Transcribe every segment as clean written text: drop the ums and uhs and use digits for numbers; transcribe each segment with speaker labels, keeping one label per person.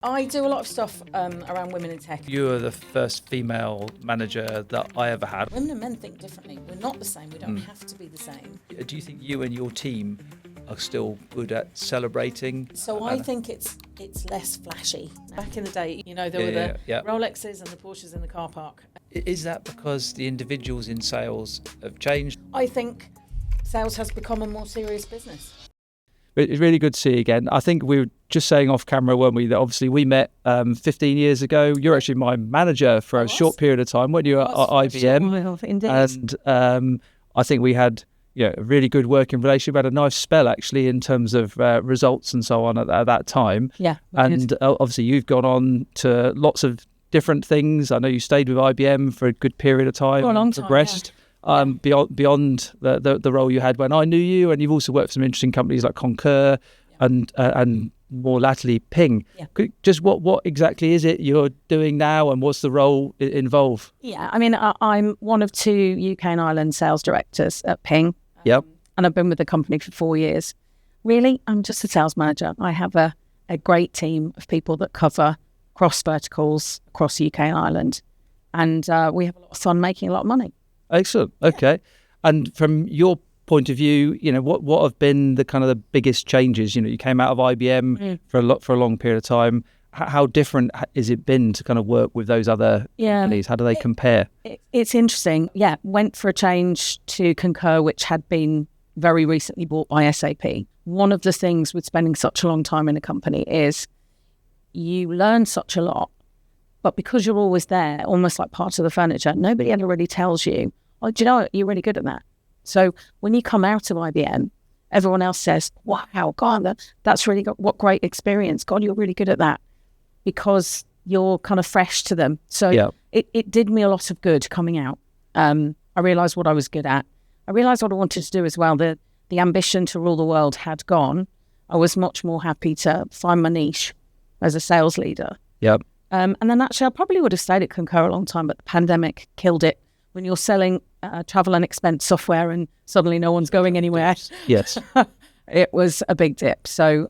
Speaker 1: I do a lot of stuff around women in tech.
Speaker 2: You were the first female manager that I ever had.
Speaker 1: Women and men think differently. We're not the same. We don't have to be the same.
Speaker 2: Do you think you and your team are still good at celebrating?
Speaker 1: So I think it's less flashy. Back in the day, there were the Rolexes and the Porsches in the car park.
Speaker 2: Is that because the individuals in sales have changed?
Speaker 1: I think sales has become a more serious business.
Speaker 2: It's really good to see you again. I think we were just saying off camera, weren't we, that obviously we met 15 years ago. You're actually my manager for a short period of time, weren't you, at IBM?
Speaker 1: Indeed.
Speaker 2: And I think we had a really good working relationship. We had a nice spell, actually, in terms of results and so on at that time.
Speaker 1: Yeah.
Speaker 2: And obviously you've gone on to lots of different things. I know you stayed with IBM for a good period of time.
Speaker 1: For a long time,
Speaker 2: progressed. Beyond the role you had when I knew you, and you've also worked for some interesting companies like Concur and more latterly Ping.
Speaker 1: Yeah.
Speaker 2: Just what exactly is it you're doing now, and what's the role involve?
Speaker 1: Yeah, I mean, I'm one of 2 UK and Ireland sales directors at Ping.
Speaker 2: Yep.
Speaker 1: And I've been with the company for 4 years. Really, I'm just a sales manager. I have a great team of people that cover cross verticals across the UK and Ireland, and we have a lot of fun making a lot of money.
Speaker 2: Excellent. Okay. And from your point of view, what have been the kind of the biggest changes? You came out of IBM for a long period of time. How different has it been to kind of work with those other companies? How do they compare?
Speaker 1: It's interesting. Yeah, went for a change to Concur, which had been very recently bought by SAP. One of the things with spending such a long time in a company is you learn such a lot, but because you're always there, almost like part of the furniture, nobody ever really tells you, oh, do you know what? You're really good at that. So when you come out of IBM, everyone else says, wow, God, that's really good. What great experience. God, you're really good at that, because you're kind of fresh to them. So it did me a lot of good coming out. I realised what I was good at. I realised what I wanted to do as well. The ambition to rule the world had gone. I was much more happy to find my niche as a sales leader.
Speaker 2: Yep.
Speaker 1: And then actually I probably would have stayed at Concur a long time, but the pandemic killed it. When you're selling travel and expense software and suddenly no one's going anywhere.
Speaker 2: Yes.
Speaker 1: It was a big dip. So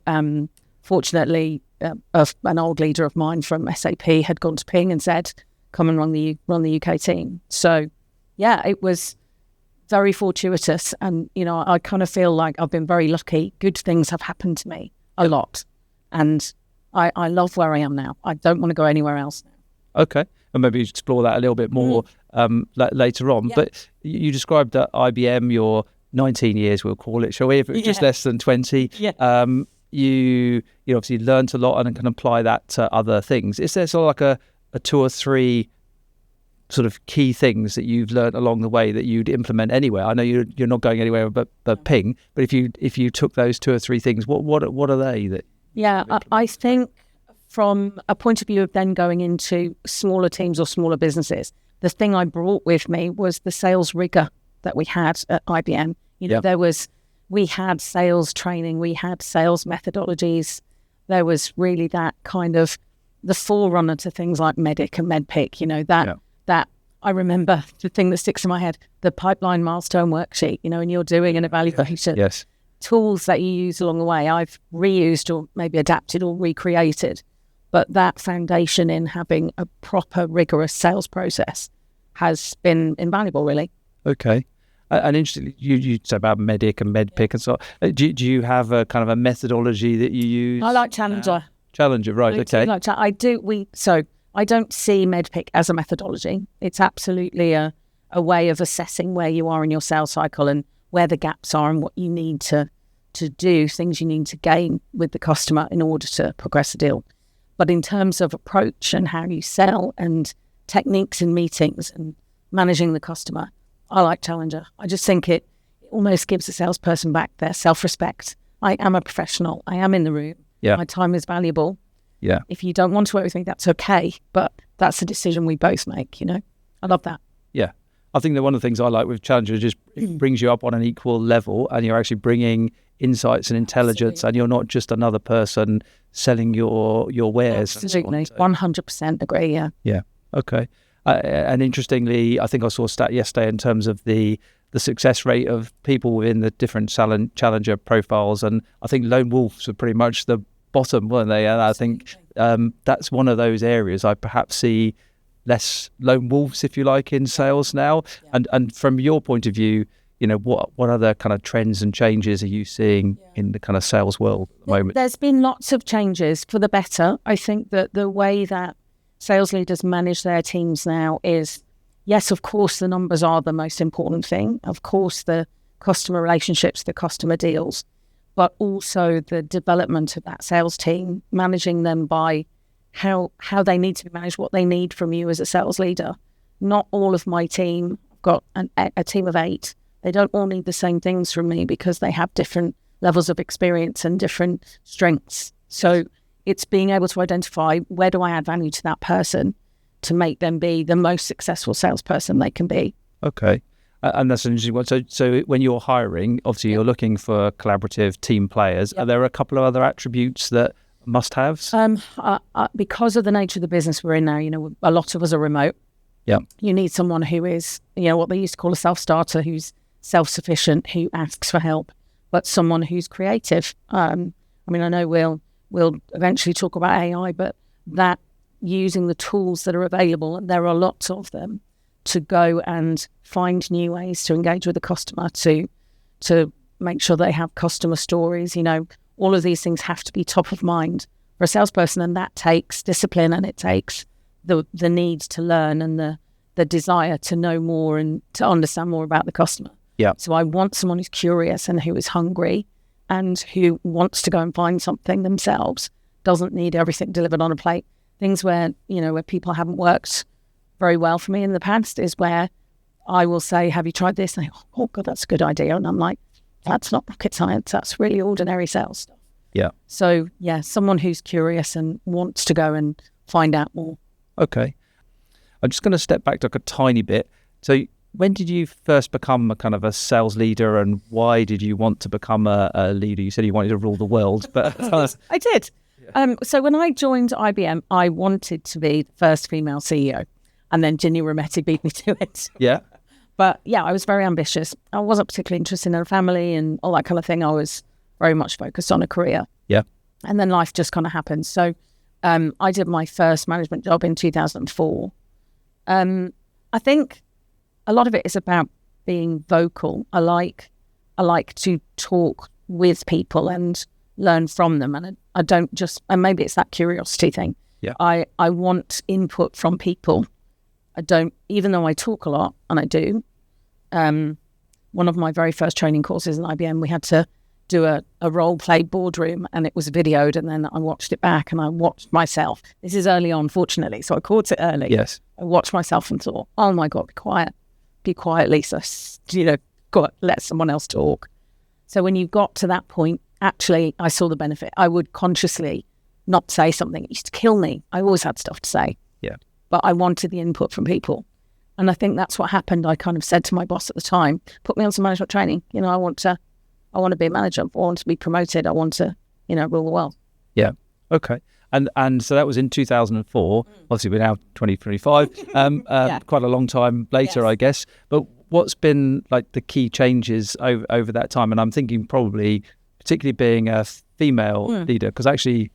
Speaker 1: fortunately, an old leader of mine from SAP had gone to Ping and said, come and run the UK team. So yeah, it was very fortuitous. And, I kind of feel like I've been very lucky. Good things have happened to me a lot. And I love where I am now. I don't want to go anywhere else now.
Speaker 2: Okay. And maybe explore that a little bit more later on. Yeah. But you described at IBM your 19 years, we'll call it, shall we? If it was just less than 20.
Speaker 1: Yeah.
Speaker 2: You obviously learned a lot and can apply that to other things. Is there sort of like a 2 or 3 sort of key things that you've learned along the way that you'd implement anywhere? I know you're not going anywhere but Ping, but if you took those 2 or 3 things, what are they that?
Speaker 1: Yeah, I think from a point of view of then going into smaller teams or smaller businesses, the thing I brought with me was the sales rigor that we had at IBM. We had sales training, we had sales methodologies. There was really that kind of the forerunner to things like Medic and MedPick, that I remember the thing that sticks in my head, the pipeline milestone worksheet, and you're doing an evaluation.
Speaker 2: Yes.
Speaker 1: Tools that you use along the way, I've reused or maybe adapted or recreated. But that foundation in having a proper, rigorous sales process has been invaluable, really.
Speaker 2: Okay. And interestingly, you said about Medic and MedPick and so on. Do you have a kind of a methodology that you use?
Speaker 1: I like Challenger.
Speaker 2: Challenger, right, okay.
Speaker 1: I do. So I don't see MedPick as a methodology. It's absolutely a way of assessing where you are in your sales cycle and where the gaps are and what you need to do, things you need to gain with the customer in order to progress a deal. But in terms of approach and how you sell and techniques in meetings and managing the customer, I like Challenger. I just think it almost gives a salesperson back their self-respect. I am a professional. I am in the room.
Speaker 2: Yeah.
Speaker 1: My time is valuable.
Speaker 2: Yeah.
Speaker 1: If you don't want to work with me, that's okay. But that's a decision we both make, I love that.
Speaker 2: Yeah. I think that one of the things I like with Challenger is just it brings you up on an equal level, and you're actually bringing insights and intelligence. Absolutely. And you're not just another person selling your wares.
Speaker 1: Absolutely. 100% agree, yeah.
Speaker 2: Yeah. Okay. And interestingly, I think I saw a stat yesterday in terms of the success rate of people within the different Challenger profiles, and I think lone wolves are pretty much the bottom, weren't they? And I think that's one of those areas I perhaps see less lone wolves, if you like, in sales now. And from your point of view, what other kind of trends and changes are you seeing in the kind of sales world at the moment?
Speaker 1: There's been lots of changes for the better. I think that the way that sales leaders manage their teams now is, yes, of course, the numbers are the most important thing. Of course, the customer relationships, the customer deals, but also the development of that sales team, managing them by how they need to be managed, what they need from you as a sales leader. Not all of my team, I've got a team of 8. They don't all need the same things from me because they have different levels of experience and different strengths. So it's being able to identify, where do I add value to that person to make them be the most successful salesperson they can be.
Speaker 2: Okay. And that's an interesting one. So when you're hiring, obviously you're looking for collaborative team players. Are there a couple of other attributes that must-haves?
Speaker 1: Because of the nature of the business we're in now, a lot of us are remote.
Speaker 2: Yeah. You
Speaker 1: need someone who is, what they used to call a self-starter, who's self-sufficient, who asks for help, but someone who's creative. I know we'll eventually talk about AI, but that using the tools that are available, and there are lots of them, to go and find new ways to engage with the customer, to make sure they have customer stories. All of these things have to be top of mind for a salesperson, and that takes discipline, and it takes the need to learn and the desire to know more and to understand more about the customer.
Speaker 2: Yeah.
Speaker 1: So I want someone who's curious and who is hungry and who wants to go and find something themselves, doesn't need everything delivered on a plate. Things where people haven't worked very well for me in the past is where I will say, have you tried this? And they go, oh God, that's a good idea. And I'm like, that's not rocket science. That's really ordinary sales stuff.
Speaker 2: Yeah.
Speaker 1: So someone who's curious and wants to go and find out more.
Speaker 2: Okay. I'm just going to step back a tiny bit. So when did you first become a kind of a sales leader, and why did you want to become a leader? You said you wanted to rule the world, but
Speaker 1: I did. So when I joined IBM, I wanted to be the first female CEO, and then Ginny Rometty beat me to it.
Speaker 2: Yeah.
Speaker 1: But I was very ambitious. I wasn't particularly interested in a family and all that kind of thing. I was very much focused on a career.
Speaker 2: Yeah.
Speaker 1: And then life just kind of happened. So I did my first management job in 2004. I think a lot of it is about being vocal. I like to talk with people and learn from them, and I don't just, and maybe it's that curiosity thing.
Speaker 2: Yeah.
Speaker 1: I want input from people. I don't, even though I talk a lot, and I do. One of my very first training courses in IBM, we had to do a role play boardroom, and it was videoed, and then I watched it back and I watched myself. This is early on, fortunately, so I caught it early.
Speaker 2: Yes.
Speaker 1: I watched myself and thought, oh my God, be quiet, Lisa. Let someone else talk. So when you got to that point, actually, I saw the benefit. I would consciously not say something. It used to kill me. I always had stuff to say.
Speaker 2: Yeah.
Speaker 1: But I wanted the input from people. And I think that's what happened. I kind of said to my boss at the time, put me on some management training. I want to be a manager. I want to be promoted. I want to, rule the world.
Speaker 2: Yeah. Okay. And so that was in 2004. Obviously, we're now 2025. Quite a long time later, yes. I guess. But what's been like the key changes over that time? And I'm thinking probably, particularly being a female leader, because actually,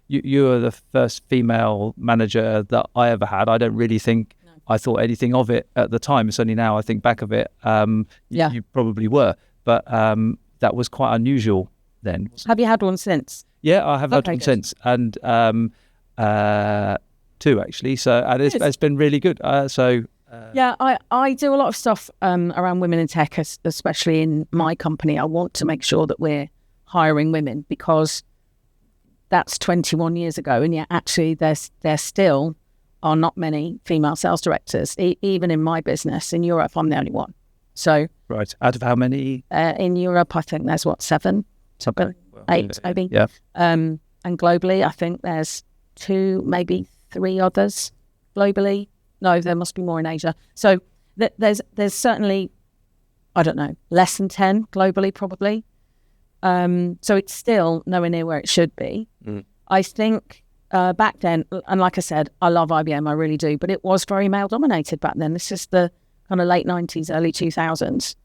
Speaker 2: you were the first female manager that I ever had. I don't really think I thought anything of it at the time. It's only now I think back of it. You probably were, but that was quite unusual then.
Speaker 1: Have you had one since?
Speaker 2: Yeah, I have had one since, and 2 actually. So and it's been really good. I do a lot of stuff around women in tech, especially in my company. I want to make sure that we're hiring women, because that's 21 years ago, and yet actually there still are not many female sales directors. Even in my business in Europe, I'm the only one. So right, out of how many?
Speaker 1: In Europe, I think there's 7, something. 8 maybe.
Speaker 2: Yeah.
Speaker 1: And globally, I think there's 2, maybe 3 others globally. No, there must be more in Asia. So there's certainly, I don't know, less than 10 globally probably. So it's still nowhere near where it should be. I think back then, and like I said, I love IBM, I really do, but it was very male dominated back then. This is the kind of late 90s, early 2000s.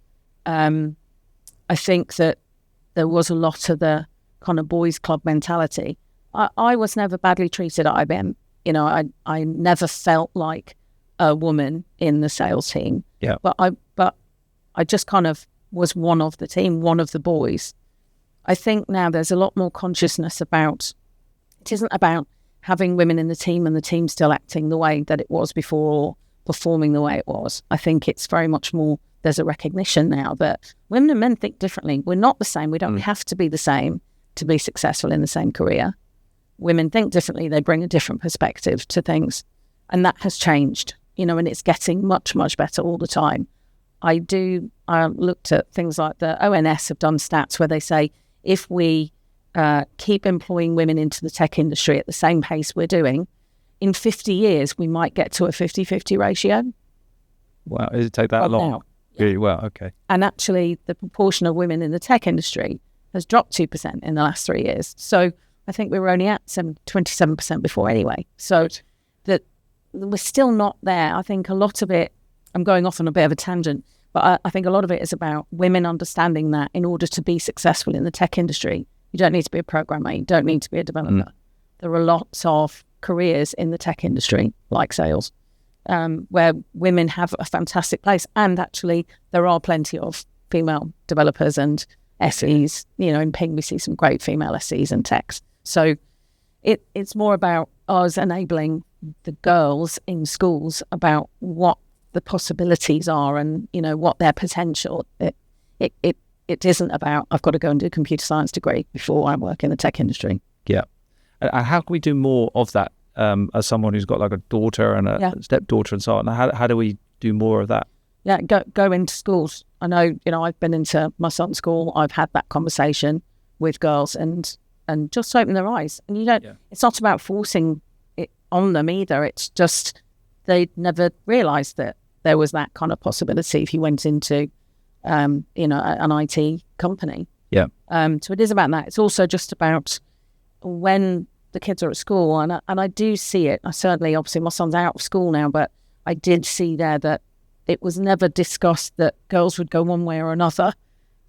Speaker 1: I think that there was a lot of the kind of boys club mentality, I was never badly treated at IBM. You know, I never felt like a woman in the sales team.
Speaker 2: Yeah.
Speaker 1: But I just kind of was one of the team, one of the boys. I think now there's a lot more consciousness about, it isn't about having women in the team and the team still acting the way that it was before or performing the way it was. I think it's very much more, there's a recognition now that women and men think differently. We're not the same. We don't have to be the same to be successful in the same career. Women think differently. They bring a different perspective to things. And that has changed, you know, and it's getting much, much better all the time. I looked at things like the ONS have done stats where they say if we keep employing women into the tech industry at the same pace we're doing, in 50 years, we might get to a 50-50 ratio.
Speaker 2: Wow, does it take that long?
Speaker 1: Now.
Speaker 2: Really? Well, okay.
Speaker 1: And actually, the proportion of women in the tech industry has dropped 2% in the last 3 years. So I think we were only at 27% before anyway. So that we're still not there. I think a lot of it, I'm going off on a bit of a tangent, but I think a lot of it is about women understanding that in order to be successful in the tech industry, you don't need to be a programmer, you don't need to be a developer. There are lots of careers in the tech industry, like sales, where women have a fantastic place. And actually, there are plenty of female developers and SEs. You know, in Ping, we see some great female SEs and techs. So it's more about us enabling the girls in schools about what the possibilities are and, you know, what their potential. It isn't about, I've got to go and do a computer science degree before I work in the tech industry.
Speaker 2: Yeah. And how can we do more of that as someone who's got like a daughter and a stepdaughter and so on? How do we do more of that?
Speaker 1: Yeah, go into schools. I know, you know, I've been into my son's school. I've had that conversation with girls and just open their eyes. And you don't, it's not about forcing it on them either. It's just, they'd never realised that there was that kind of possibility if you went into, you know, an IT company.
Speaker 2: Yeah.
Speaker 1: So it is about that. It's also just about when the kids are at school, and I do see it. I certainly, obviously, my son's out of school now, but I did see there that it was never discussed that girls would go one way or another.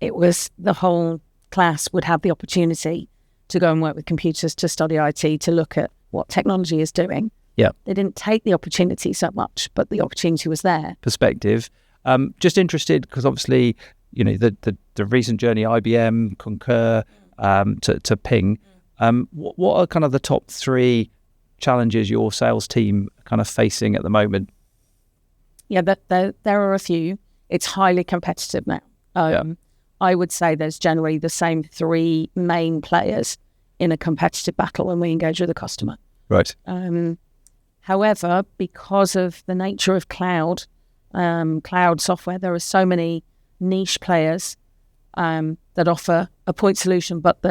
Speaker 1: It was the whole class would have the opportunity to go and work with computers, to study IT, to look at what technology is doing.
Speaker 2: Yeah.
Speaker 1: They didn't take the opportunity so much, but the opportunity was there.
Speaker 2: Perspective. Just interested, because obviously, you know, the recent journey, IBM, Concur, to Ping. What are kind of the top 3 challenges your sales team kind of facing at the moment?
Speaker 1: Yeah, there are a few. It's highly competitive now. I would say there's generally the same 3 main players in a competitive battle when we engage with a customer.
Speaker 2: Right.
Speaker 1: However, because of the nature of cloud software, there are so many niche players that offer a point solution, but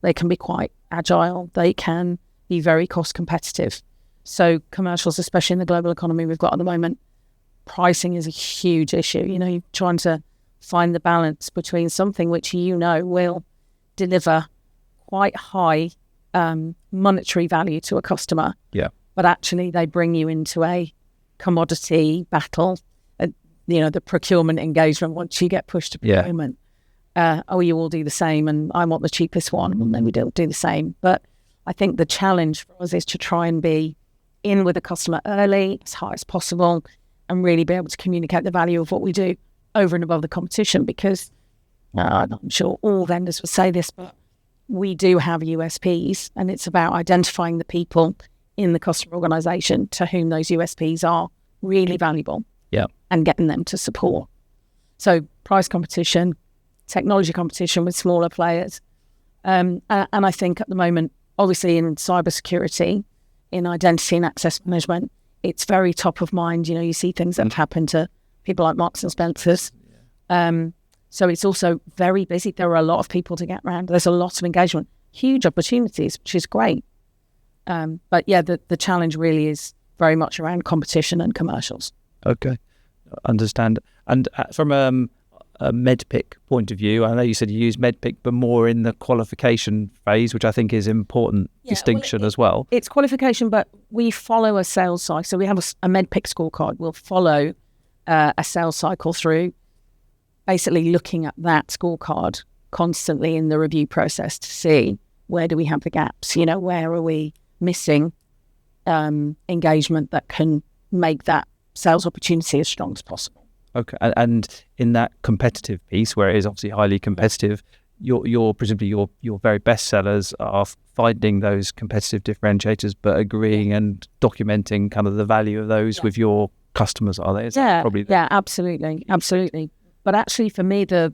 Speaker 1: they can be quite agile. They can be very cost competitive. So commercials, especially in the global economy we've got at the moment, pricing is a huge issue. You know, you're trying to find the balance between something which you know will deliver quite high monetary value to a customer.
Speaker 2: Yeah.
Speaker 1: But actually they bring you into a commodity battle, you know, the procurement engagement once you get pushed to procurement. You all do the same and I want the cheapest one, and then we don't do the same. But I think the challenge for us is to try and be in with the customer early, as high as possible, and really be able to communicate the value of what we do over and above the competition, because I'm sure all vendors would say this, but we do have USPs, and it's about identifying the people in the customer organisation to whom those USPs are really valuable, and getting them to support. So price competition, technology competition with smaller players, and I think at the moment, obviously in cybersecurity, in identity and access management, it's very top of mind. You know, you see things that have happened to people like Marks and Spencer's. So it's also very busy. There are a lot of people to get around. There's a lot of engagement, huge opportunities, which is great. But yeah, the challenge really is very much around competition and commercials.
Speaker 2: Okay, understand. And from a MedPick point of view, I know you said you use MedPick, but more in the qualification phase, which I think is important distinction as well.
Speaker 1: It's qualification, but we follow a sales cycle. So we have a MedPick scorecard. We'll follow a sales cycle through, basically looking at that scorecard constantly in the review process to see where do we have the gaps? Where are we missing engagement that can make that sales opportunity as strong as possible?
Speaker 2: Okay, and in that competitive piece, where it is obviously highly competitive, your presumably your very best sellers are finding those competitive differentiators, but agreeing and documenting kind of the value of those with your customers, are they?
Speaker 1: Absolutely. But actually, for me, the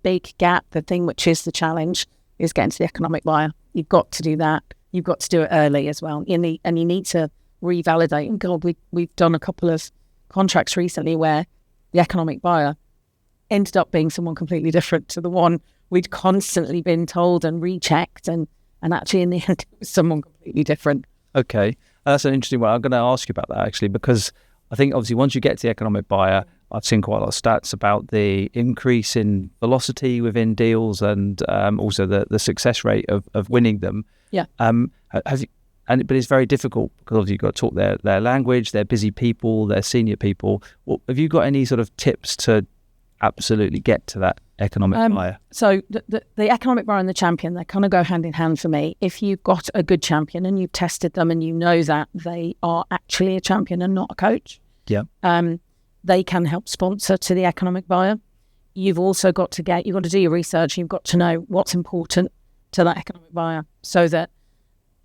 Speaker 1: big gap, the thing which is the challenge, is getting to the economic buyer. You've got to do that. You've got to do it early as well. You need to revalidate. And God, we've done a couple of contracts recently where the economic buyer ended up being someone completely different to the one we'd constantly been told and rechecked, and actually in the end it was someone completely different.
Speaker 2: Okay, that's an interesting one. I'm going to ask you about that actually, because I think obviously once you get to the economic buyer, I've seen quite a lot of stats about the increase in velocity within deals and also the success rate of winning them.
Speaker 1: Yeah.
Speaker 2: But it's very difficult because obviously you've got to talk their language. They're busy people. They're senior people. Well, have you got any sort of tips to absolutely get to that economic buyer?
Speaker 1: So the economic buyer and the champion, they kind of go hand in hand for me. If you've got a good champion and you've tested them and you know that they are actually a champion and not a coach, they can help sponsor to the economic buyer. You've also got to do your research. You've got to know what's important to that economic buyer, so that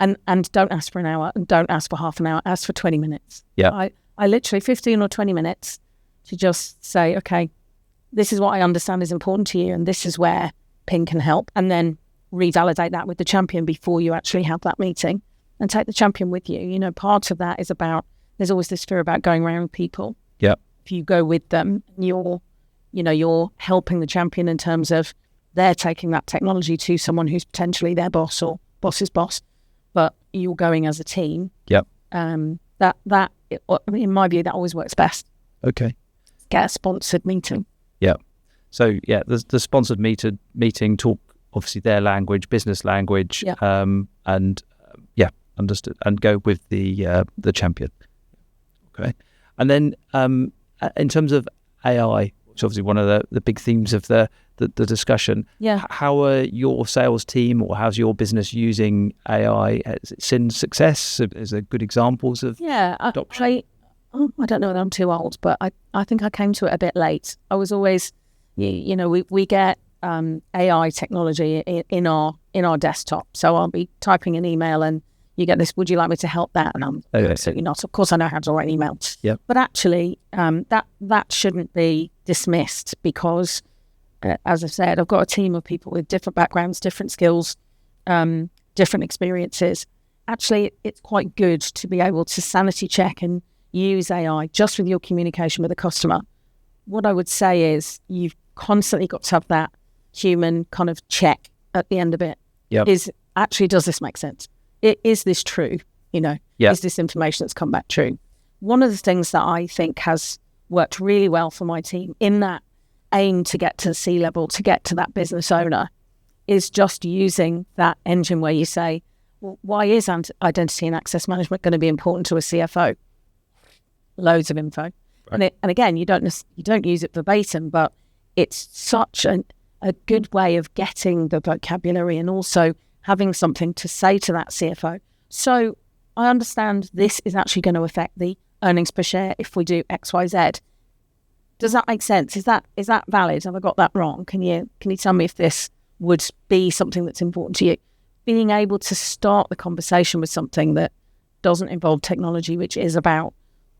Speaker 1: and don't ask for an hour and don't ask for half an hour, ask for 20 minutes.
Speaker 2: Yeah.
Speaker 1: I literally 15 or 20 minutes to just say, okay, this is what I understand is important to you and this is where PIN can help, and then revalidate that with the champion before you actually have that meeting, and take the champion with you. Part of that is about, there's always this fear about going around people.
Speaker 2: Yeah.
Speaker 1: If you go with them, you're helping the champion in terms of they're taking that technology to someone who's potentially their boss or boss's boss, but you're going as a team.
Speaker 2: Yeah.
Speaker 1: That in my view, that always works best.
Speaker 2: Okay.
Speaker 1: Get a sponsored meeting.
Speaker 2: Yeah. So the sponsored meeting, talk obviously their language, business language, understood, and go with the champion. Okay. And then in terms of AI, which is obviously one of the big themes of the discussion.
Speaker 1: Yeah.
Speaker 2: How are your sales team, or how's your business using AI? Has it seen success? Is there good examples of adoption?
Speaker 1: I don't know whether I'm too old, but I think I came to it a bit late. I was always, we get AI technology in our desktop. So I'll be typing an email and you get this, would you like me to help that? And I'm absolutely not. Of course I know how to write an email.
Speaker 2: Yep.
Speaker 1: But actually that shouldn't be dismissed, because as I've said, I've got a team of people with different backgrounds, different skills, different experiences. Actually, it's quite good to be able to sanity check and use AI just with your communication with the customer. What I would say is you've constantly got to have that human kind of check at the end of it.
Speaker 2: Yep.
Speaker 1: Is actually, does this make sense? Is this true? Is this information that's come back true? One of the things that I think has worked really well for my team in that aim to get to C-level, to get to that business owner, is just using that engine where you say, well, why is identity and access management going to be important to a CFO? Loads of info. Right. And again, you don't use it verbatim, but it's such a good way of getting the vocabulary and also having something to say to that CFO. So I understand this is actually going to affect the earnings per share if we do X, Y, Z. Does that make sense? Is that valid? Have I got that wrong? Can you tell me if this would be something that's important to you? Being able to start the conversation with something that doesn't involve technology, which is about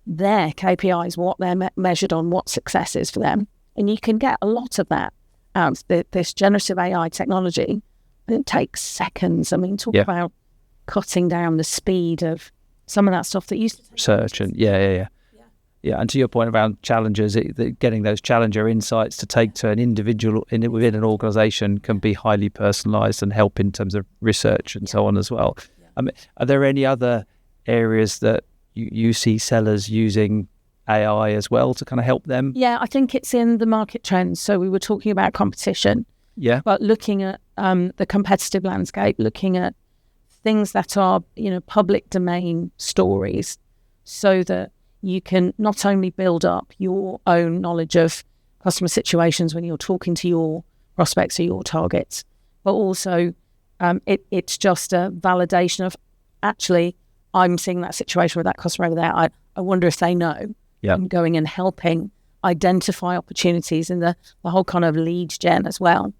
Speaker 1: their KPIs, what they're measured on, what success is for them. And you can get a lot of that out of this generative AI technology. And it takes seconds. I mean, talk about cutting down the speed of some of that stuff that used to take
Speaker 2: research. And yeah, and to your point around challenges, getting those challenger insights to take to an individual within an organisation can be highly personalised and help in terms of research and so on as well. Yeah. Are there any other areas that you see sellers using AI as well to kind of help them?
Speaker 1: Yeah, I think it's in the market trends. So we were talking about competition.
Speaker 2: Yeah.
Speaker 1: But looking at the competitive landscape, looking at things that are, public domain stories, so that you can not only build up your own knowledge of customer situations when you're talking to your prospects or your targets, but also It's just a validation of, actually, I'm seeing that situation with that customer over there. I wonder if they know.
Speaker 2: Yeah.
Speaker 1: I'm going and helping identify opportunities in the whole kind of lead gen as well.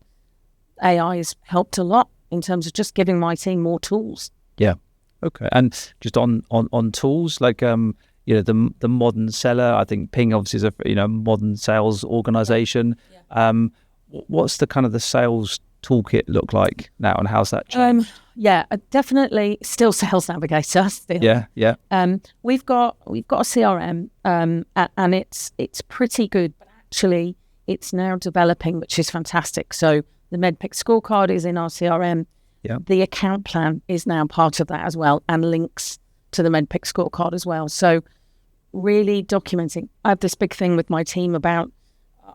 Speaker 1: AI has helped a lot in terms of just giving my team more tools.
Speaker 2: Yeah. Okay. And just on tools, like the modern seller, I think Ping obviously is a modern sales organization.
Speaker 1: Yeah.
Speaker 2: What's the kind of the sales toolkit look like now, and how's that changed?
Speaker 1: Definitely still Sales Navigator. Still.
Speaker 2: Yeah.
Speaker 1: We've got a CRM, and it's pretty good, but actually it's now developing, which is fantastic. So the MedPick scorecard is in our CRM.
Speaker 2: Yeah.
Speaker 1: The account plan is now part of that as well, and links to the MedPick scorecard as well. So really documenting. I have this big thing with my team about,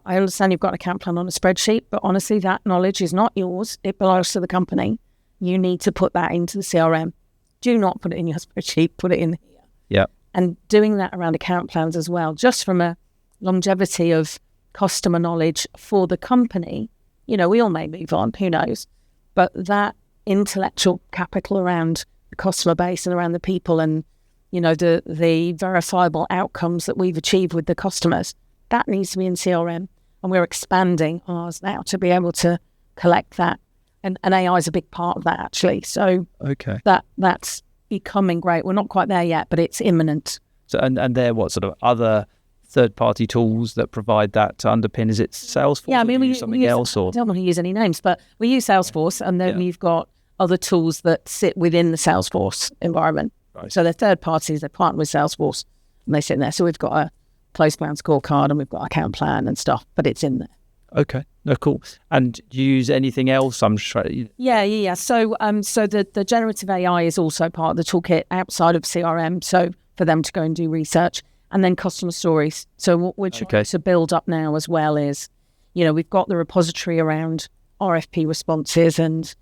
Speaker 1: I understand you've got an account plan on a spreadsheet, but honestly, that knowledge is not yours. It belongs to the company. You need to put that into the CRM. Do not put it in your spreadsheet, put it in here.
Speaker 2: Yeah.
Speaker 1: And doing that around account plans as well, just from a longevity of customer knowledge for the company. We all may move on, who knows? But that intellectual capital around the customer base and around the people and, the verifiable outcomes that we've achieved with the customers, that needs to be in CRM. And we're expanding ours now to be able to collect that. And AI is a big part of that, actually. So
Speaker 2: okay,
Speaker 1: that's becoming great. We're not quite there yet, but it's imminent.
Speaker 2: So and there, what sort of other third-party tools that provide that to underpin? Is it Salesforce?
Speaker 1: Yeah, I mean, we use
Speaker 2: something else, or
Speaker 1: I don't want to use any names, but we use Salesforce, and then we've got other tools that sit within the Salesforce environment.
Speaker 2: Right.
Speaker 1: So they're third parties. They partner with Salesforce, and they sit in there. So we've got a close plan scorecard, and we've got account plan and stuff, but it's in there.
Speaker 2: Okay, no, cool. And do you use anything else? I'm just trying.
Speaker 1: Yeah. So the generative AI is also part of the toolkit outside of CRM. So for them to go and do research, and then customer stories. So what we're trying to build up now as well is, we've got the repository around RFP responses and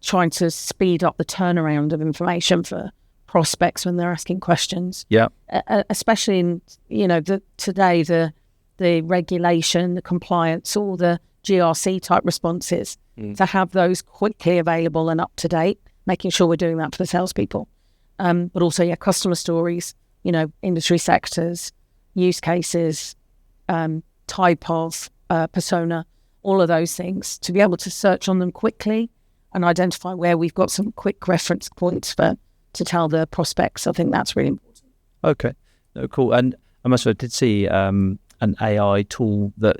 Speaker 1: trying to speed up the turnaround of information for prospects when they're asking questions.
Speaker 2: Yeah.
Speaker 1: Especially in, today, the regulation, the compliance, all the GRC type responses, to have those quickly available and up to date, making sure we're doing that for the salespeople. But also, customer stories, industry sectors, use cases, type of persona, all of those things, to be able to search on them quickly and identify where we've got some quick reference points to tell the prospects. I think that's really important.
Speaker 2: Okay, no, cool. And I must have did see an AI tool that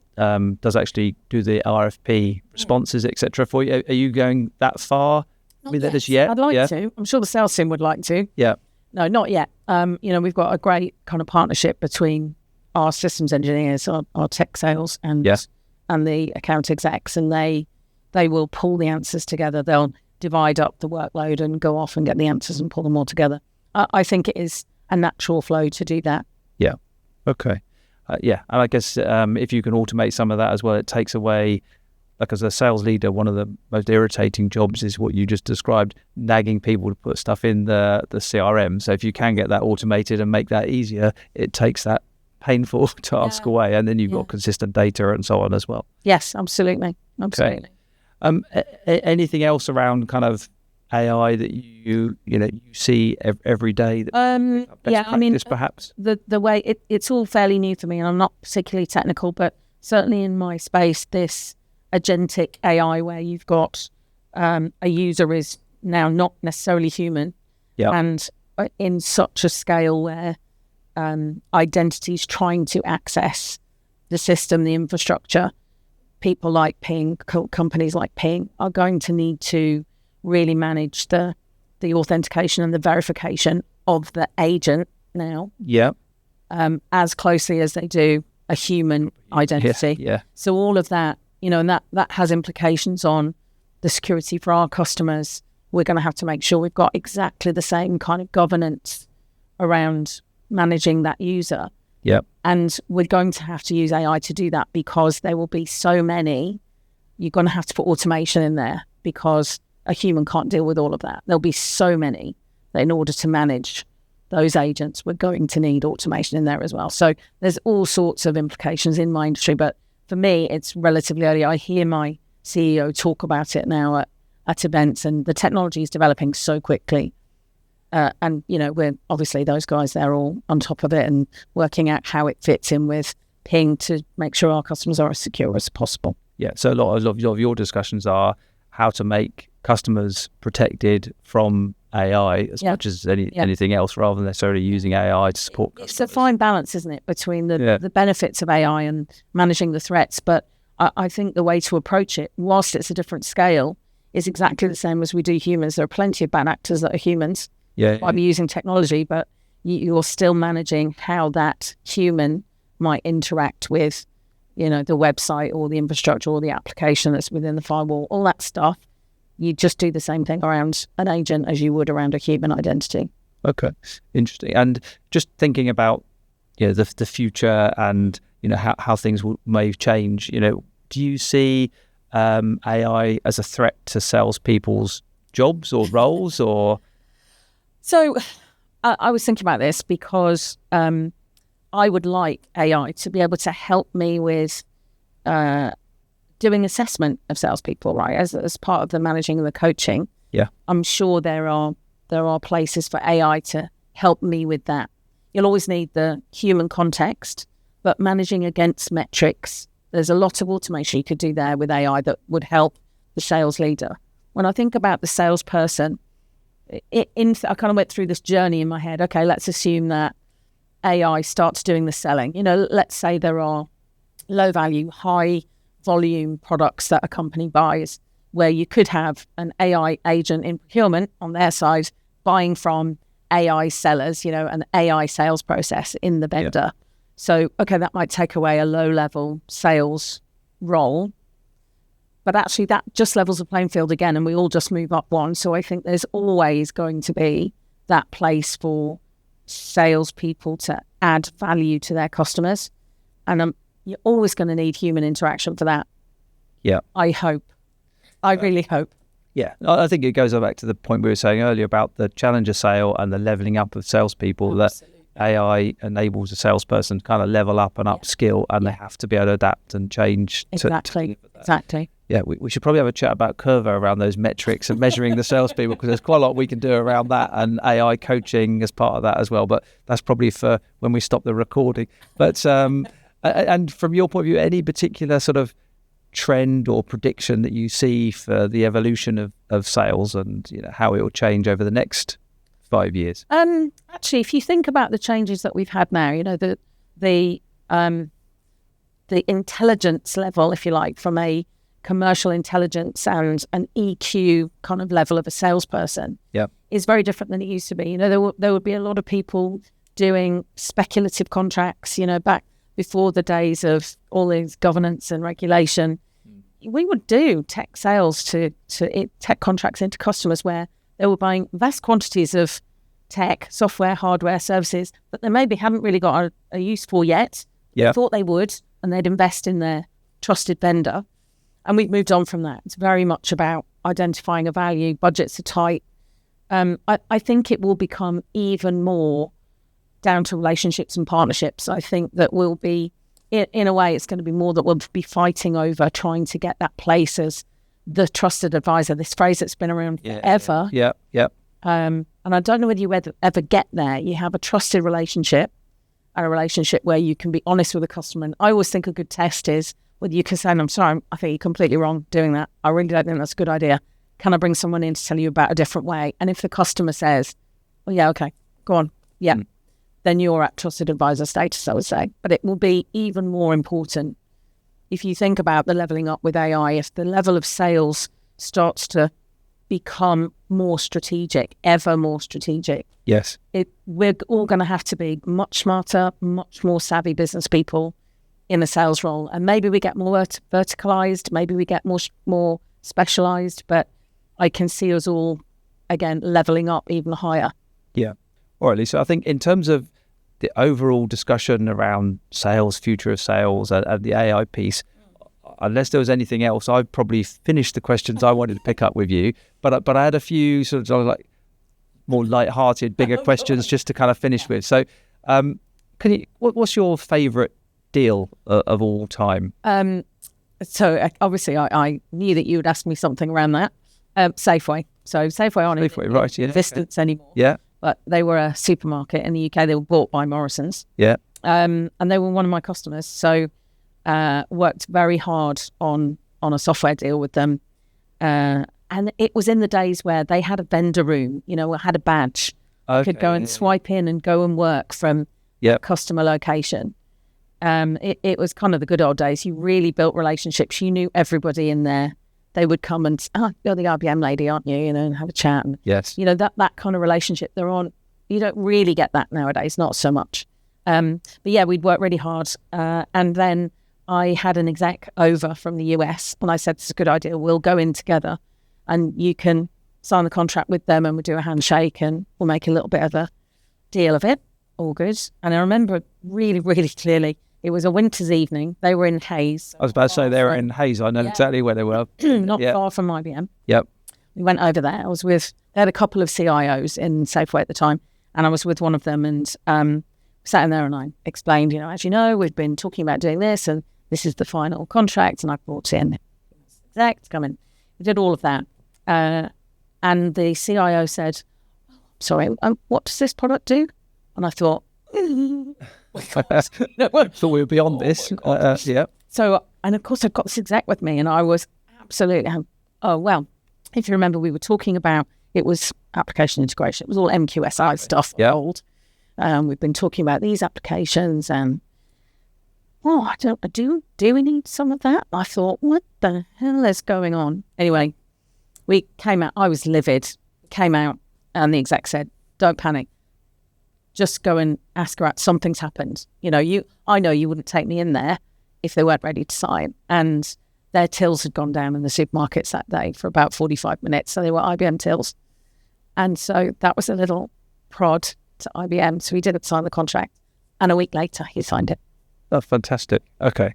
Speaker 2: does actually do the RFP responses, etc. for you. Are you going that far with it as yet?
Speaker 1: I'd like to. I'm sure the sales team would like to.
Speaker 2: Yeah.
Speaker 1: No, not yet. We've got a great kind of partnership between our systems engineers, our tech sales, and the account execs, and they will pull the answers together. They'll divide up the workload and go off and get the answers and pull them all together. I think it is a natural flow to do that.
Speaker 2: Yeah. Okay. And I guess if you can automate some of that as well, it takes away, like as a sales leader, one of the most irritating jobs is what you just described, nagging people to put stuff in the CRM. So if you can get that automated and make that easier, it takes that painful task away, and then you've got consistent data and so on as well.
Speaker 1: Yes, absolutely.
Speaker 2: Okay. Anything else around kind of AI that you see every day? Perhaps
Speaker 1: the way it's all fairly new to me, and I'm not particularly technical, but certainly in my space, this agentic AI where you've got a user is now not necessarily human, and in such a scale where identities trying to access the system, the infrastructure. People like Ping, companies like Ping, are going to need to really manage the authentication and the verification of the agent now. Yeah. As closely as they do a human identity.
Speaker 2: Yeah.
Speaker 1: So all of that, and that has implications on the security for our customers. We're going to have to make sure we've got exactly the same kind of governance around managing that user.
Speaker 2: Yep.
Speaker 1: And we're going to have to use AI to do that, because there will be so many. You're going to have to put automation in there, because a human can't deal with all of that. There'll be so many that in order to manage those agents, we're going to need automation in there as well. So there's all sorts of implications in my industry. But for me, it's relatively early. I hear my CEO talk about it now at events, and the technology is developing so quickly. And, we're obviously those guys, they're all on top of it and working out how it fits in with Ping to make sure our customers are as secure as possible.
Speaker 2: Yeah. So a lot of your discussions are how to make customers protected from AI as much as anything else, rather than necessarily using AI to support customers.
Speaker 1: It's a fine balance, isn't it, between the benefits of AI and managing the threats. But I think the way to approach it, whilst it's a different scale, is exactly the same as we do humans. There are plenty of bad actors that are humans. Might be using technology, but you're still managing how that human might interact with, the website or the infrastructure or the application that's within the firewall, all that stuff. You just do the same thing around an agent as you would around a human identity.
Speaker 2: Okay, interesting. And just thinking about the future and how things may change. Do you see AI as a threat to salespeople's jobs or roles, or?
Speaker 1: So I was thinking about this because I would like AI to be able to help me with doing assessment of salespeople, right? As part of the managing and the coaching.
Speaker 2: Yeah.
Speaker 1: I'm sure there are places for AI to help me with that. You'll always need the human context, but managing against metrics, there's a lot of automation you could do there with AI that would help the sales leader. When I think about the salesperson, I kind of went through this journey in my head. Okay, let's assume that AI starts doing the selling. Let's say there are low value, high volume products that a company buys, where you could have an AI agent in procurement on their side buying from AI sellers, an AI sales process in the vendor. Yeah. So, okay, that might take away a low level sales role. But actually that just levels the playing field again, and we all just move up one. So I think there's always going to be that place for salespeople to add value to their customers. And you're always going to need human interaction for that.
Speaker 2: Yeah.
Speaker 1: I hope. I really hope.
Speaker 2: Yeah. I think it goes back to the point we were saying earlier about the challenger sale and the leveling up of salespeople. Absolutely. That AI enables a salesperson to kind of level up and upskill, and they have to be able to adapt and change.
Speaker 1: Exactly.
Speaker 2: Yeah, we should probably have a chat about Curva around those metrics and measuring the salespeople, because there's quite a lot we can do around that, and AI coaching as part of that as well. But that's probably for when we stop the recording. But and from your point of view, any particular sort of trend or prediction that you see for the evolution of sales and how it will change over the next 5 years?
Speaker 1: Actually, if you think about the changes that we've had now, the intelligence level, if you like, from a commercial intelligence and an EQ kind of level of a salesperson is very different than it used to be. There would be a lot of people doing speculative contracts, back before the days of all these governance and regulation. We would do tech sales to tech contracts into customers where they were buying vast quantities of tech, software, hardware, services that they maybe haven't really got a use for yet.
Speaker 2: Yeah.
Speaker 1: They thought they would, and they'd invest in their trusted vendor. And we've moved on from that. It's very much about identifying a value. Budgets are tight. I think it will become even more down to relationships and partnerships. I think that we'll be, in a way, it's going to be more that we'll be fighting over trying to get that place as the trusted advisor, this phrase that's been around forever.
Speaker 2: Yeah.
Speaker 1: And I don't know whether you ever get there. You have a trusted relationship, and a relationship where you can be honest with the customer. And I always think a good test is whether you can say, I'm sorry, I think you're completely wrong doing that. I really don't think that's a good idea. Can I bring someone in to tell you about a different way? And if the customer says, well, yeah, okay, go on. Yeah. Then you're at trusted advisor status, I would say. But it will be even more important if you think about the leveling up with AI. If the level of sales starts to become more strategic, ever more strategic.
Speaker 2: Yes.
Speaker 1: We're all going to have to be much smarter, much more savvy business people in a sales role. And maybe we get more verticalized, maybe we get more specialized, but I can see us all, again, leveling up even higher.
Speaker 2: Yeah. All right, Lisa, I think in terms of the overall discussion around sales, future of sales, and the AI piece, unless there was anything else, I've probably finished the questions I wanted to pick up with you. But I had a few sort of like more light-hearted, bigger questions just to kind of finish with. So, what's your favourite deal of all time?
Speaker 1: So obviously, I knew that you would ask me something around that. Safeway. So Safeway aren't
Speaker 2: Safeway,
Speaker 1: in
Speaker 2: right, yeah,
Speaker 1: existence anymore.
Speaker 2: Yeah,
Speaker 1: But they were a supermarket in the UK. They were bought by Morrison's.
Speaker 2: yeah.
Speaker 1: And they were one of my customers. So worked very hard on a software deal with them. And it was in the days where they had a vendor room, had a badge. You could go and swipe in and go and work from a customer location. It was kind of the good old days. You really built relationships. You knew everybody in there. They would come and, you're the IBM lady, aren't you? And have a chat. And,
Speaker 2: yes.
Speaker 1: That kind of relationship they're on. You don't really get that nowadays, not so much. But yeah, we'd work really hard. And then I had an exec over from the US and I said, it's a good idea. We'll go in together and you can sign the contract with them and we'll do a handshake and we'll make a little bit of a deal of it. All good. And I remember really, really clearly, it was a winter's evening. They were in Hayes.
Speaker 2: I was about to say they were in Hayes. I know exactly where they were.
Speaker 1: Not far from IBM.
Speaker 2: Yep.
Speaker 1: We went over there. They had a couple of CIOs in Safeway at the time, and I was with one of them and sat in there and I explained, as you know, we've been talking about doing this and this is the final contract, and I brought in exec to come in. We did all of that. And the CIO said, sorry, what does this product do? And I thought,
Speaker 2: thought we were beyond this. Yeah.
Speaker 1: So, and of course, I've got this exec with me, and I was absolutely, if you remember, we were talking about, it was application integration. It was all MQSI stuff.
Speaker 2: Yeah.
Speaker 1: Old. We've been talking about these applications, and I don't know, do we need some of that? I thought, what the hell is going on? Anyway, we came out. I was livid. Came out, and the exec said, "Don't panic. Just go and ask her out. Something's happened. I know you wouldn't take me in there if they weren't ready to sign." And their tills had gone down in the supermarkets that day for about 45 minutes. So they were IBM tills. And so that was a little prod to IBM. So he didn't sign the contract. And a week later, he signed it.
Speaker 2: Oh, fantastic. Okay.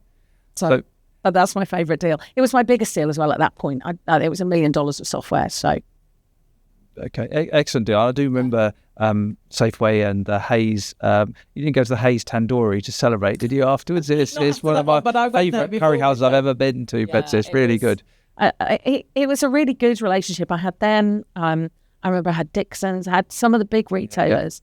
Speaker 1: So that's my favourite deal. It was my biggest deal as well at that point. It was $1 million of software. So.
Speaker 2: Okay, excellent deal. I do remember Safeway and the Hayes. You didn't go to the Hayes Tandoori to celebrate, did you? Afterwards, it's one of my favourite curry houses I've ever been to. Yeah, but it's really good.
Speaker 1: It was a really good relationship I had then. I remember I had Dixon's, I had some of the big retailers,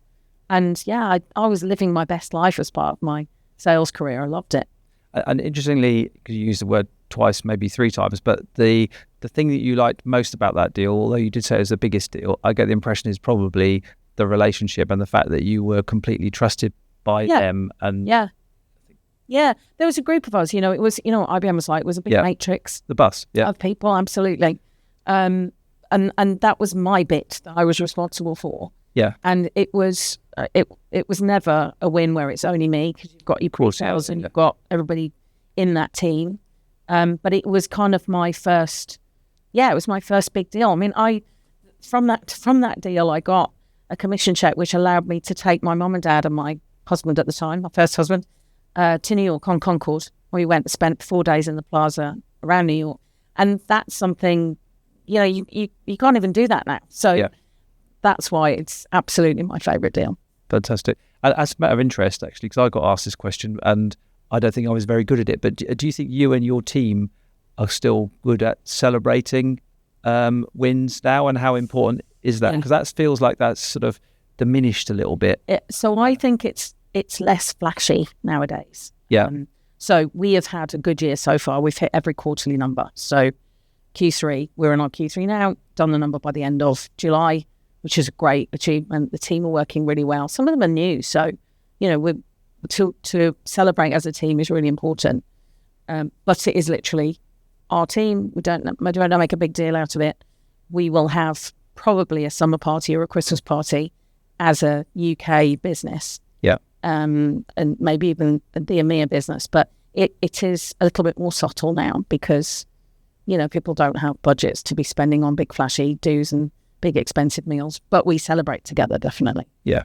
Speaker 1: and I was living my best life as part of my sales career. I loved it.
Speaker 2: And interestingly, because you used the word twice, maybe 3 times, but the thing that you liked most about that deal, although you did say it was the biggest deal, I get the impression is probably the relationship and the fact that you were completely trusted by them. And
Speaker 1: there was a group of us. It was IBM was like, it was a big matrix.
Speaker 2: The bus,
Speaker 1: of people, absolutely. And that was my bit that I was responsible for.
Speaker 2: Yeah,
Speaker 1: and it was never a win where it's only me, because you've got your pre-sales and you've got everybody in that team. But it was kind of my first, it was my first big deal. I mean, from that deal, I got a commission check which allowed me to take my mum and dad and my husband at the time, my first husband, to New York on Concord. We went and spent 4 days in the plaza around New York, and that's something, you can't even do that now. So that's why it's absolutely my favourite deal.
Speaker 2: Fantastic. As a matter of interest, actually, because I got asked this question and I don't think I was very good at it, but do you think you and your team are still good at celebrating wins now, and how important is that? Because that feels like that's sort of diminished a little bit.
Speaker 1: So I think it's less flashy nowadays.
Speaker 2: Yeah.
Speaker 1: So we have had a good year so far. We've hit every quarterly number. So Q3, we're in our Q3 now, done the number by the end of July, which is a great achievement. The team are working really well. Some of them are new. So, to celebrate as a team is really important. But it is literally our team. We don't make a big deal out of it. We will have probably a summer party or a Christmas party as a UK business.
Speaker 2: Yeah.
Speaker 1: And maybe even the EMEA business. But it is a little bit more subtle now because, people don't have budgets to be spending on big flashy do's and big expensive meals. But we celebrate together, definitely.
Speaker 2: Yeah.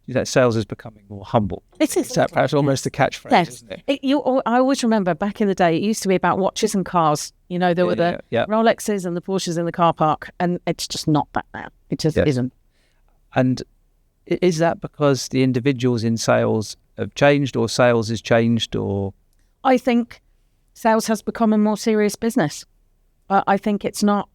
Speaker 2: That sales is becoming more humble.
Speaker 1: It is.
Speaker 2: It's perhaps almost a catchphrase, isn't it?
Speaker 1: I always remember back in the day, it used to be about watches and cars. There were the Rolexes and the Porsches in the car park, and it's just not that now. It just isn't.
Speaker 2: And is that because the individuals in sales have changed, or sales has changed, or?
Speaker 1: I think sales has become a more serious business. I think it's not,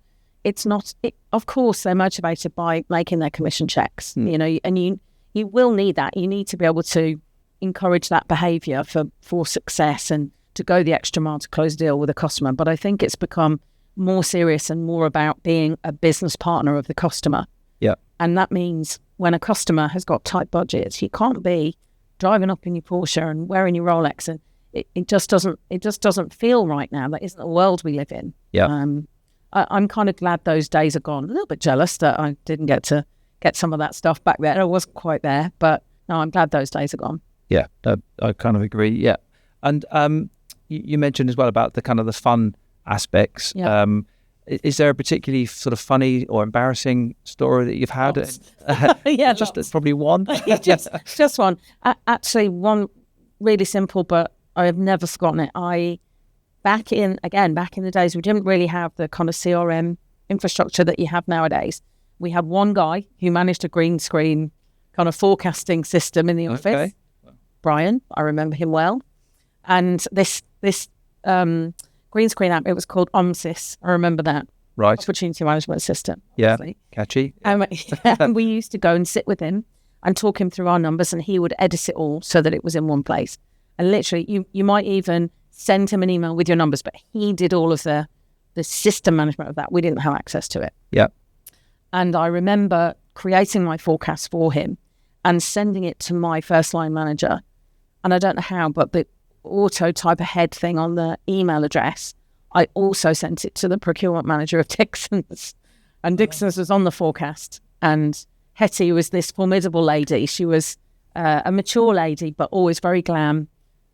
Speaker 1: it's not. Of course, they're motivated by making their commission checks. You know, and you will need that. You need to be able to encourage that behaviour for success and to go the extra mile to close a deal with a customer. But I think it's become more serious and more about being a business partner of the customer.
Speaker 2: Yeah.
Speaker 1: And that means when a customer has got tight budgets, you can't be driving up in your Porsche and wearing your Rolex, and it just doesn't feel right now. That isn't the world we live in.
Speaker 2: Yeah.
Speaker 1: I'm kind of glad those days are gone. A little bit jealous that I didn't get to get some of that stuff back then. I wasn't quite there, but no, I'm glad those days are gone.
Speaker 2: Yeah, I kind of agree. Yeah. And you mentioned as well about the kind of the fun aspects.
Speaker 1: Yeah.
Speaker 2: Is there a particularly sort of funny or embarrassing story that you've had?
Speaker 1: Yeah,
Speaker 2: just probably one.
Speaker 1: just one. Actually, one really simple, but I have never forgotten it. Back in the days, we didn't really have the kind of CRM infrastructure that you have nowadays. We had one guy who managed a green screen kind of forecasting system in the office.
Speaker 2: Okay.
Speaker 1: Brian, I remember him well. And this green screen app, it was called OMSIS. I remember that.
Speaker 2: Right.
Speaker 1: Opportunity Management System.
Speaker 2: Obviously. Yeah, catchy.
Speaker 1: And we used to go and sit with him and talk him through our numbers, and he would edit it all so that it was in one place. And literally, you might even send him an email with your numbers, but he did all of the system management of that. We didn't have access to it.
Speaker 2: Yeah.
Speaker 1: And I remember creating my forecast for him and sending it to my first line manager. And I don't know how, but the auto type ahead thing on the email address, I also sent it to the procurement manager of Dixon's. And Dixon's was on the forecast. And Hetty was this formidable lady. She was a mature lady, but always very glam,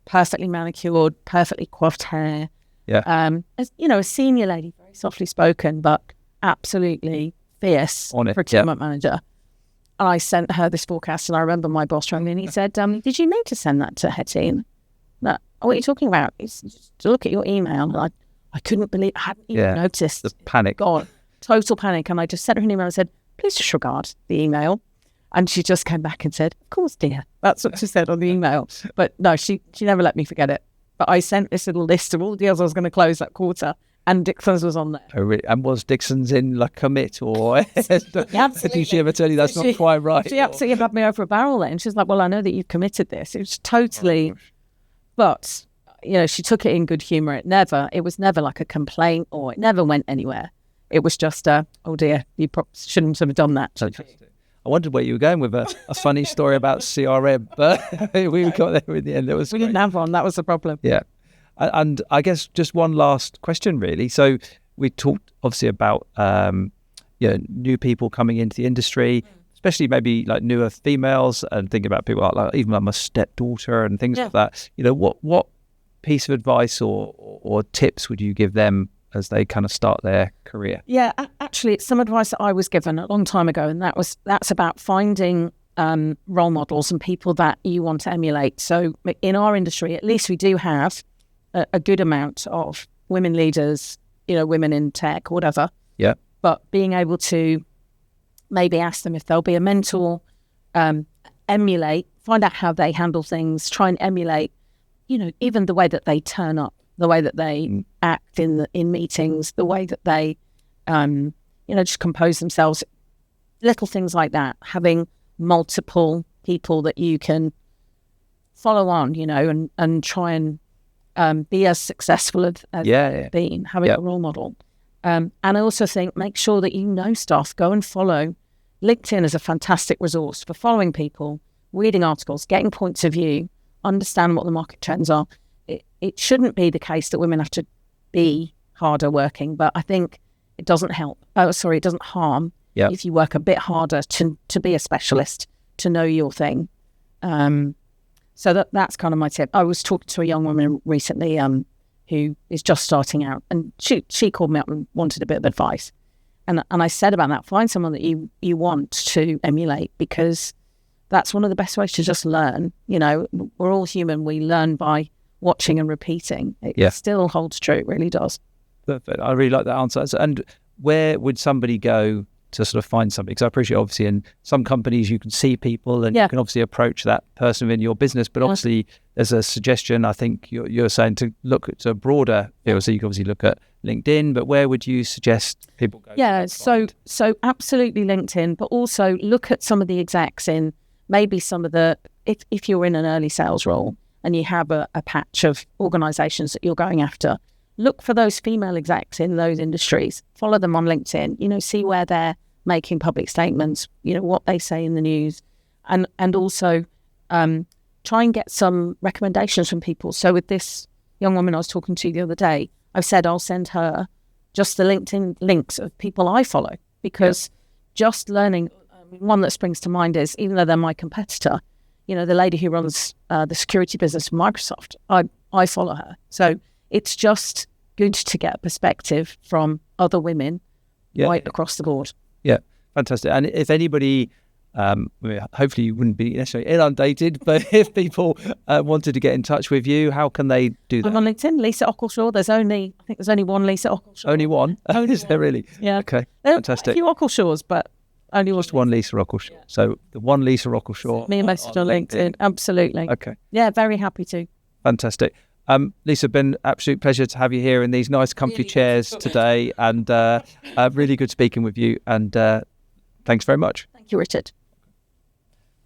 Speaker 1: perfectly manicured, perfectly coiffed hair.
Speaker 2: Yeah.
Speaker 1: As, you know, a senior lady, very softly spoken, but absolutely fierce
Speaker 2: on it.
Speaker 1: Procurement manager. I sent her this forecast, and I remember my boss rang me and he said, did you need to send that to Hetty? And what are you talking about? Just look at your email. And I couldn't believe, I hadn't even noticed.
Speaker 2: The panic.
Speaker 1: God, total panic. And I just sent her an email and said, please disregard the email. And she just came back and said, of course, dear. That's what she said on the email. But no, she never let me forget it. But I sent this little list of all the deals I was going to close that quarter, and Dixon's was on there.
Speaker 2: Oh, really? And was Dixon's in like commit, or did she ever tell you that's not quite right?
Speaker 1: She absolutely had me over a barrel then. She's like, well, I know that you've committed this. It was totally, but, you know, she took it in good humour. It was never like a complaint, or it never went anywhere. It was just, oh dear, you shouldn't have done that.
Speaker 2: I wondered where you were going with a funny story about CRM, but we got there in the end. We
Speaker 1: didn't have one. That was the problem.
Speaker 2: Yeah. And I guess just one last question, really. So we talked obviously about new people coming into the industry, especially maybe like newer females, and thinking about people like even like my stepdaughter and things like that. You know, what piece of advice or tips would you give them as they kind of start their career?
Speaker 1: Yeah, actually, it's some advice that I was given a long time ago, and that's about finding role models and people that you want to emulate. So in our industry, at least we do have a good amount of women leaders, you know, women in tech, whatever.
Speaker 2: Yeah.
Speaker 1: But being able to maybe ask them if they'll be a mentor, emulate, find out how they handle things, try and emulate, you know, even the way that they turn up, the way that they act in meetings, the way that they, just compose themselves, little things like that. Having multiple people that you can follow on, you know, and try and be as successful as you've been, having a role model. And I also think make sure that you know stuff. Go and follow. LinkedIn is a fantastic resource for following people, reading articles, getting points of view, understand what the market trends are. It shouldn't be the case that women have to be harder working, but I think it doesn't help. It doesn't harm if you work a bit harder to be a specialist, to know your thing. So that's kind of my tip. I was talking to a young woman recently who is just starting out, and she called me up and wanted a bit of advice. And I said about that, find someone that you want to emulate, because that's one of the best ways to just learn. You know, we're all human. We learn by watching and repeating. It still holds true. It really does.
Speaker 2: Perfect. I really like that answer. And where would somebody go to sort of find something? Because I appreciate, obviously, in some companies you can see people and you can obviously approach that person within your business, but obviously there's a suggestion, I think you're saying, to look at a broader field. So you can obviously look at LinkedIn, but where would you suggest people go?
Speaker 1: Yeah, so absolutely LinkedIn, but also look at some of the execs in maybe some of the, if you're in an early sales role and you have a patch of organizations that you're going after, look for those female execs in those industries, follow them on LinkedIn, see where they're making public statements, what they say in the news, and also try and get some recommendations from people. So with this young woman I was talking to the other day, I've said I'll send her just the LinkedIn links of people I follow, because just learning, one that springs to mind is, even though they're my competitor, the lady who runs the security business for Microsoft, I follow her. So it's just good to get a perspective from other women right across the board.
Speaker 2: Yeah, fantastic. And if anybody, hopefully you wouldn't be necessarily inundated, but if people wanted to get in touch with you, how can they do that?
Speaker 1: I'm on LinkedIn, Lisa Ockleshaw. I think there's only one Lisa Ockleshaw.
Speaker 2: Only one? Is there really?
Speaker 1: Yeah.
Speaker 2: Okay,
Speaker 1: there
Speaker 2: fantastic.
Speaker 1: A few Ockleshaws, but only
Speaker 2: just one Lisa Ockleshaw. Yeah. So the one Lisa Ockleshaw.
Speaker 1: Me a message on LinkedIn. Absolutely.
Speaker 2: Okay.
Speaker 1: Yeah, very happy to.
Speaker 2: Fantastic. Lisa, been absolute pleasure to have you here in these nice comfy chairs today, and really good speaking with you, and thanks very much.
Speaker 1: Thank you, Richard.